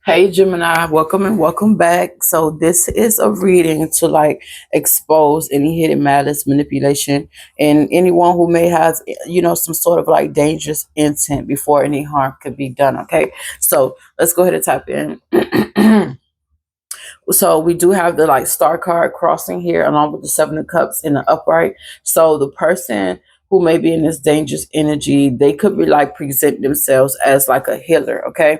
Hey Gemini, welcome and welcome back. So this is a reading to like expose any hidden malice, manipulation, and anyone who may have some sort of like dangerous intent before any harm could be done. Okay, so let's go ahead and type in. So we do have the like star card crossing here along with the seven of cups in the upright. So the person who may be in this dangerous energy, they could be like present themselves as like a healer, okay,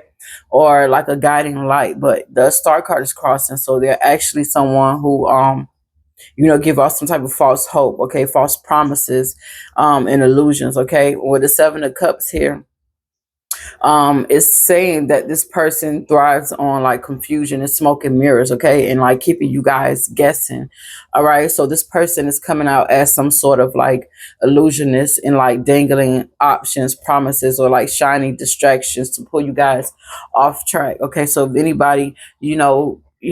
or like a guiding light. But the star card is crossing, so they're actually someone who give off some type of false hope, okay, false promises, and illusions, okay. With the seven of cups here, is saying that this person thrives on like confusion and smoke and mirrors, okay, and like keeping you guys guessing. All right, so this person is coming out as some sort of like illusionist and like dangling options, promises, or like shiny distractions to pull you guys off track. Okay, so if anybody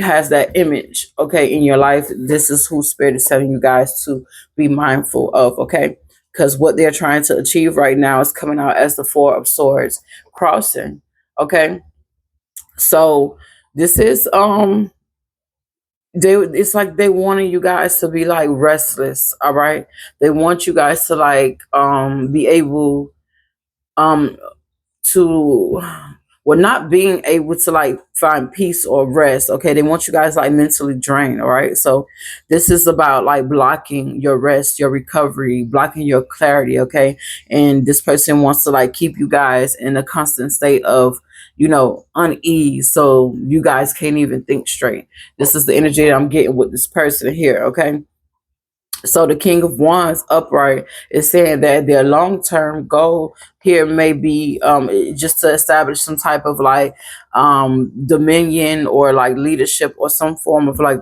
has that image, okay, in your life, this is who spirit is telling you guys to be mindful of, okay, because what they're trying to achieve right now is coming out as the Four of Swords crossing. Okay, so this is they it's like they wanting you guys to be like restless. All right, they want you guys to like be able um to not being able to like find peace or rest. Okay, they want you guys like mentally drained. All right, so this is about like blocking your rest, your recovery, blocking your clarity. Okay, and this person wants to like keep you guys in a constant state of unease, so you guys can't even think straight. This is the energy that I'm getting with this person here. Okay, so the King of Wands upright is saying that their long-term goal here may be just to establish some type of like dominion or like leadership or some form of like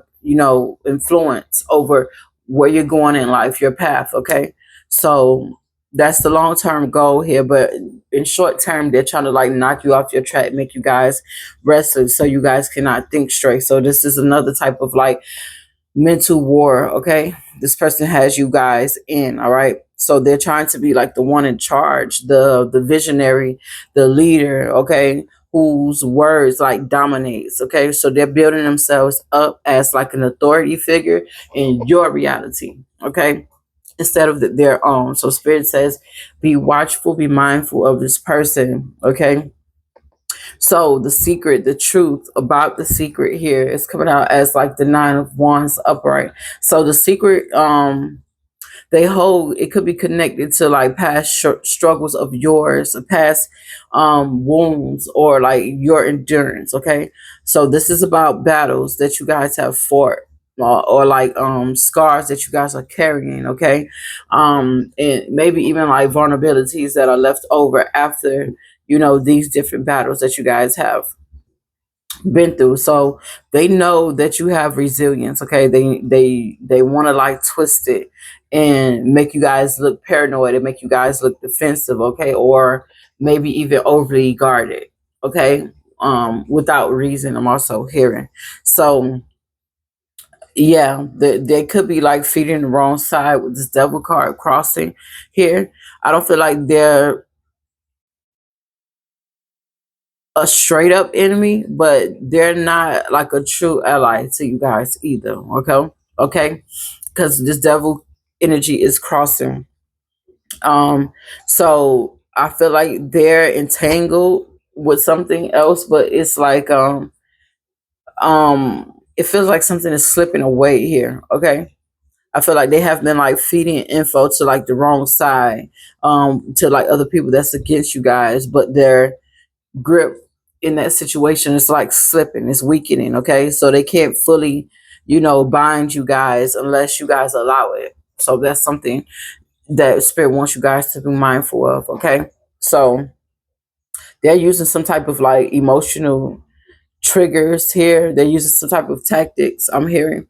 influence over where you're going in life, your path. Okay, so that's the long-term goal here, but in short term they're trying to like knock you off your track, make you guys restless so you guys cannot think straight. So this is another type of like mental war. Okay, this person has you guys in. All right, so they're trying to be like the one in charge, the visionary, the leader, okay, whose words like dominates. Okay, so they're building themselves up as like an authority figure in your reality, okay, instead of their own. So spirit says be watchful, be mindful of this person. Okay, so the secret, the truth about the secret here is coming out as like the Nine of Wands upright. So the secret they hold, it could be connected to like past struggles of yours, past wounds, or like your endurance. Okay, so this is about battles that you guys have fought. Or like scars that you guys are carrying, okay, and maybe even like vulnerabilities that are left over after these different battles that you guys have been through. So they know that you have resilience. Okay, they want to like twist it and make you guys look paranoid and make you guys look defensive. Okay, or maybe even overly guarded. Okay, without reason. I'm also hearing. So yeah, they could be like feeding the wrong side with this devil card crossing here. I don't feel like they're a straight up enemy, but they're not like a true ally to you guys either. Okay, okay, because this devil energy is crossing. Um, so I feel like they're entangled with something else, but it's like it feels like something is slipping away here. Okay, I feel like they have been like feeding info to like the wrong side, to like other people that's against you guys, but they're grip in that situation is like slipping, it's weakening. Okay, so they can't fully bind you guys unless you guys allow it. So that's something that spirit wants you guys to be mindful of. Okay, so they're using some type of like emotional triggers here, they're using some type of tactics, I'm hearing.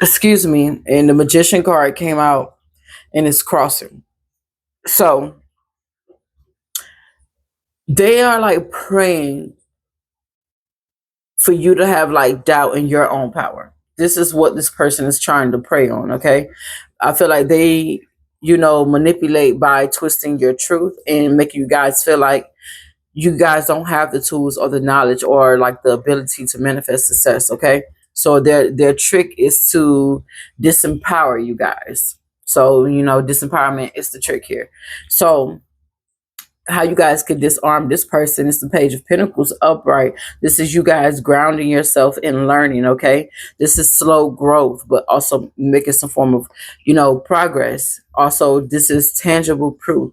Excuse me. And the magician card came out and it's crossing. So they are like praying for you to have like doubt in your own power. This is what this person is trying to prey on. Okay, I feel like they manipulate by twisting your truth and making you guys feel like you guys don't have the tools or the knowledge or like the ability to manifest success. Okay, so their trick is to disempower you guys. So disempowerment is the trick here. So how you guys could disarm this person is the Page of Pentacles upright. This is you guys grounding yourself in learning. Okay, this is slow growth, but also making some form of progress. Also, this is tangible proof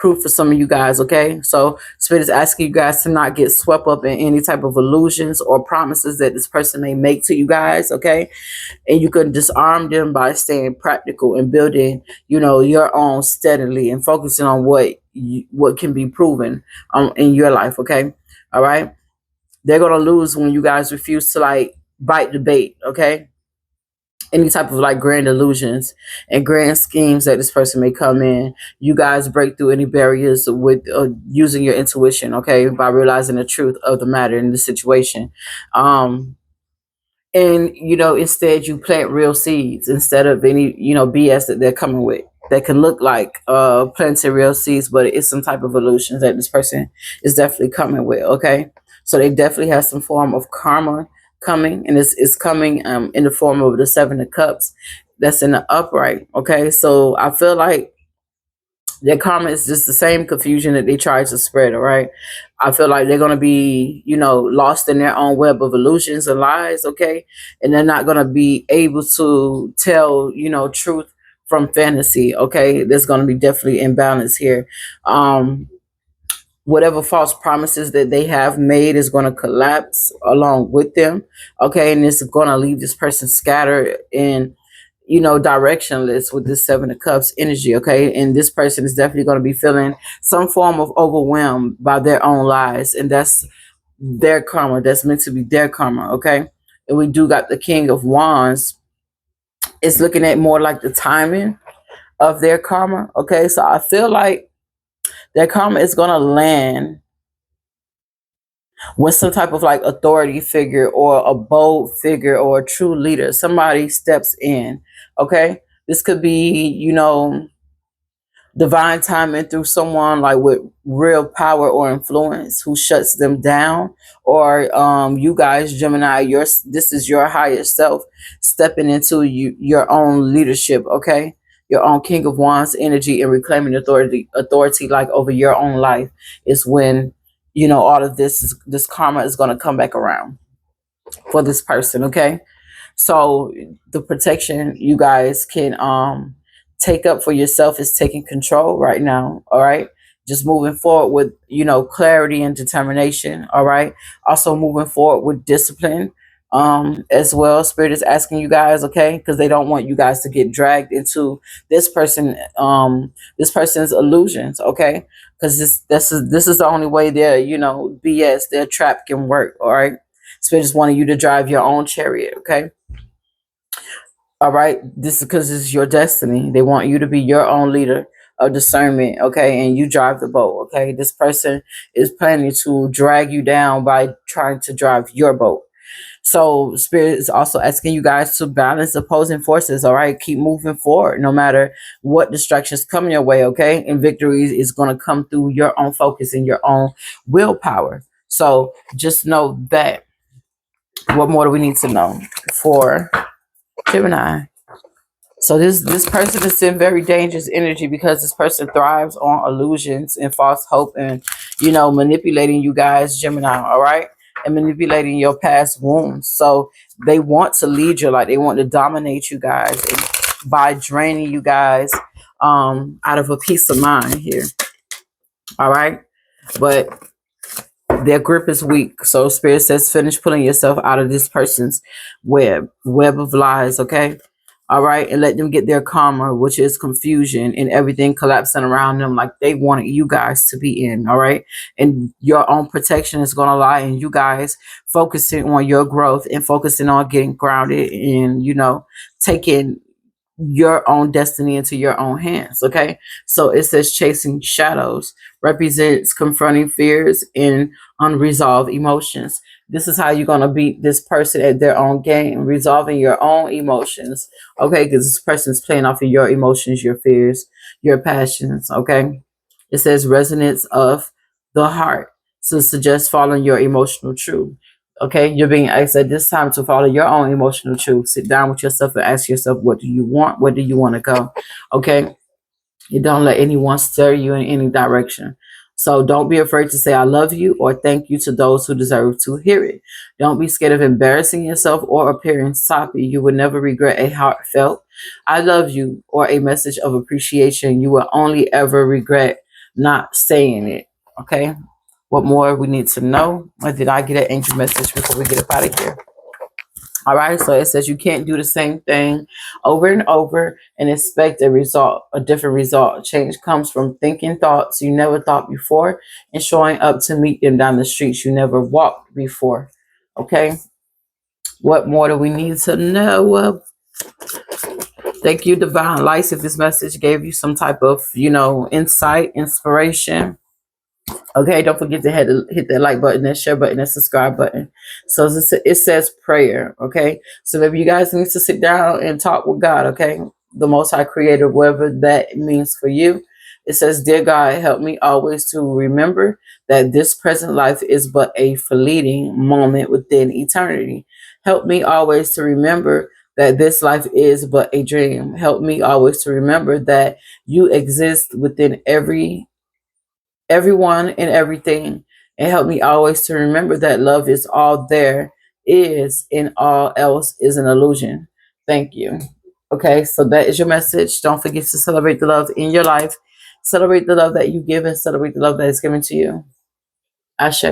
for some of you guys. Okay, so Spirit is asking you guys to not get swept up in any type of illusions or promises that this person may make to you guys. Okay, and you can disarm them by staying practical and building your own steadily and focusing on what can be proven in your life. Okay, all right, they're gonna lose when you guys refuse to like bite the bait. Okay, any type of like grand illusions and grand schemes that this person may come in, you guys break through any barriers with using your intuition. Okay, by realizing the truth of the matter in the situation. And instead you plant real seeds instead of any BS that they're coming with that can look like planting real seeds, but it's some type of illusions that this person is definitely coming with. Okay, so they definitely have some form of karma coming, and it's coming in the form of the Seven of Cups that's in the upright. Okay, so I feel like their karma is just the same confusion that they try to spread. All right, I feel like they're going to be lost in their own web of illusions and lies. Okay, and they're not going to be able to tell truth from fantasy. Okay, there's going to be definitely imbalance here. Whatever false promises that they have made is going to collapse along with them. Okay, and it's going to leave this person scattered in directionless with this Seven of Cups energy. Okay, and this person is definitely going to be feeling some form of overwhelmed by their own lies, and that's their karma. That's meant to be their karma. Okay, and we do got the King of Wands. It's looking at more like the timing of their karma. Okay, so I feel like their karma is going to land when some type of like authority figure or a bold figure or a true leader, somebody steps in. Okay, this could be divine timing through someone like with real power or influence who shuts them down, or you guys, Gemini, this is your higher self stepping into your own leadership. Okay, your own King of Wands energy and reclaiming authority like over your own life is when all of this karma is going to come back around for this person. Okay, so the protection you guys can take up for yourself is taking control right now. All right, just moving forward with clarity and determination. All right, also moving forward with discipline as well. Spirit is asking you guys, okay, because they don't want you guys to get dragged into this person's illusions. Okay, because this is the only way their BS, their trap can work. All right, Spirit is wanting you to drive your own chariot. Okay, all right, this is because it's your destiny. They want you to be your own leader of discernment. Okay, and you drive the boat. Okay, this person is planning to drag you down by trying to drive your boat. So Spirit is also asking you guys to balance opposing forces. All right, keep moving forward no matter what distractions come your way. Okay, and victory is going to come through your own focus and your own willpower. So just know that. What more do we need to know for Gemini? So this person is in very dangerous energy because this person thrives on illusions and false hope and manipulating you guys, Gemini. All right, and manipulating your past wounds. So they want to lead your life. They want to dominate you guys by draining you guys out of a peace of mind here. All right, but their grip is weak. So Spirit says finish pulling yourself out of this person's web of lies. Okay, all right, and let them get their karma, which is confusion and everything collapsing around them like they wanted you guys to be in. All right, and your own protection is going to lie in you guys focusing on your growth and focusing on getting grounded and taking your own destiny into your own hands. Okay, so it says chasing shadows represents confronting fears and unresolved emotions. This is how you're going to beat this person at their own game, resolving your own emotions. Okay, because this person's playing off of your emotions, your fears, your passions. Okay, it says resonance of the heart. to suggest following your emotional truth. Okay, you're being asked at this time to follow your own emotional truth. Sit down with yourself and ask yourself, what do you want? Where do you want to go? Okay, you don't let anyone steer you in any direction. So don't be afraid to say I love you or thank you to those who deserve to hear it. Don't be scared of embarrassing yourself or appearing sloppy. You will never regret a heartfelt I love you or a message of appreciation. You will only ever regret not saying it. Okay? What more we need to know? Or did I get an angel message before we get up out of here? All right, so it says you can't do the same thing over and over and expect a result, a different result. Change comes from thinking thoughts you never thought before and showing up to meet them down the streets you never walked before. Okay, what more do we need to know? Thank you, Divine Lights, if this message gave you some type of, insight, inspiration. Okay, don't forget to hit that like button, that share button, that subscribe button. So it says prayer. Okay, so maybe you guys need to sit down and talk with God. Okay, the Most High Creator, whatever that means for you. It says, "Dear God, help me always to remember that this present life is but a fleeting moment within eternity. Help me always to remember that this life is but a dream. Help me always to remember that you exist within everyone and everything, and help me always to remember that love is all there is and all else is an illusion. Thank you." Okay, so that is your message. Don't forget to celebrate the love in your life. Celebrate the love that you give and celebrate the love that is given to you. Ashe.